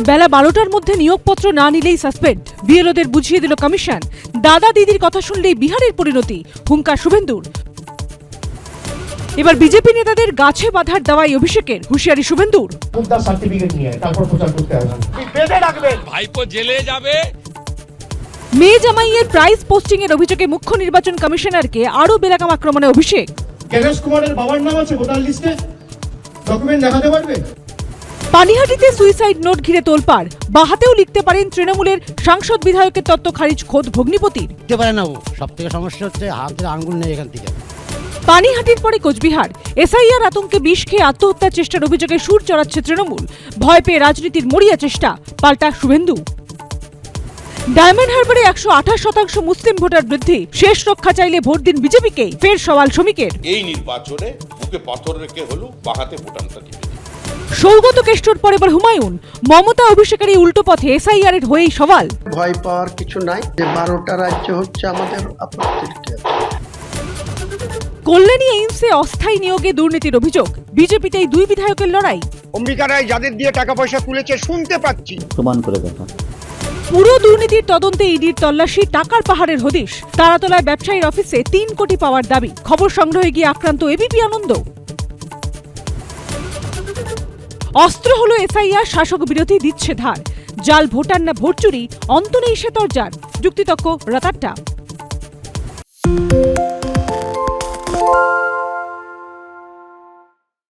বেলা 12টার মধ্যে নিয়োগপত্র না নিলেই সাসপেন্ড, বিএলওদের বুঝিয়ে দিল কমিশন। দাদা দিদির কথা শুনলেই বিহারের পরিণতি, হুঙ্কার শুভেন্দুর। এবার বিজেপি নেতাদের গাছে বাঁধার দাওয়াই অভিষেকের, হুঁশিয়ারি শুভেন্দুর। সার্টিফিকেট নিয়ে তারপর প্রচার করতে আসবেন, বেঁধে রাখবেন, ভাইপো জেলে যাবে। মেয়ে জামাইয়ের প্রাইজ পোস্টিং এর অভিযোগে মুখ্য নির্বাচন কমিশনারকে আরো বেলাকাম আক্রমণে অভিষেক। গণেশ কুমারের বাবার নাম আছে ভোটার লিস্টে, ডকুমেন্ট দেখাতে পারবে? পানিহাটিতে সুইসাইড নোট ঘিরে তোলপাড়, বাহাতেও লিখতে পারেন তৃণমূলের সাংসদ বিধায়কের তত্ত্ব খারিজ খোদ ভগ্নিপতির। লিখতে পারে না, ও সব থেকে সমস্যা হচ্ছে হাতের আঙ্গুল নেই এখান থেকে। পানিহাটির পরে কোচবিহার, এসআইআর আতঙ্কে বিষ খেয়ে আত্মহত্যার চেষ্টার অভিযোগে সুর চড়াচ্ছে তৃণমূল। ভয় পেয়ে রাজনীতির মরিয়া চেষ্টা, পাল্টা শুভেন্দু। ডায়মন্ড হারবারে 128% মুসলিম ভোটার বৃদ্ধি, শেষ রক্ষা চাইলে ভোট দিন বিজেপিকে, ফের সওয়াল শ্রমিকের। এই নির্বাচনে বুকে পাথর রেখে হলো বাহাতে ভোটারটা দিবে। সৌগত কেষ্টর পর এবার হুমায়ুন, মমতা অভিষেকের এই উল্টো পথে এসআইআর এর হয়েই সওয়াল। ভয় পাওয়ার কিছু নাই, যে 12টা রাজ্য হচ্ছে আমাদের আপত্তির। কল্যাণী এইমসে অস্থায়ী নিয়োগে দুর্নীতির অভিযোগ, বিজেপিতেই দুই বিধায়কের লড়াই। অম্বিকা রায় যাদের দিয়ে টাকা পয়সা তুলেছে শুনতে পাচ্ছি, প্রমাণ করে দেখা। পুরো দুর্নীতির তদন্তে ইডির তল্লাশি, টাকার পাহাড়ের হদিশ। তারাতলায় ব্যবসায়ীর অফিসে 3 কোটি পাওয়ার দাবি, খবর সংগ্রহে গিয়ে আক্রান্ত এবিপি আনন্দ। অস্ত্র হলো এসআইআর, শাসক বিরোধী দিচ্ছে ধার, জাল ভোটার না ভোট চুরি, অন্ত নেই সে তরজার, যুক্তিতক্ক রাতারটা।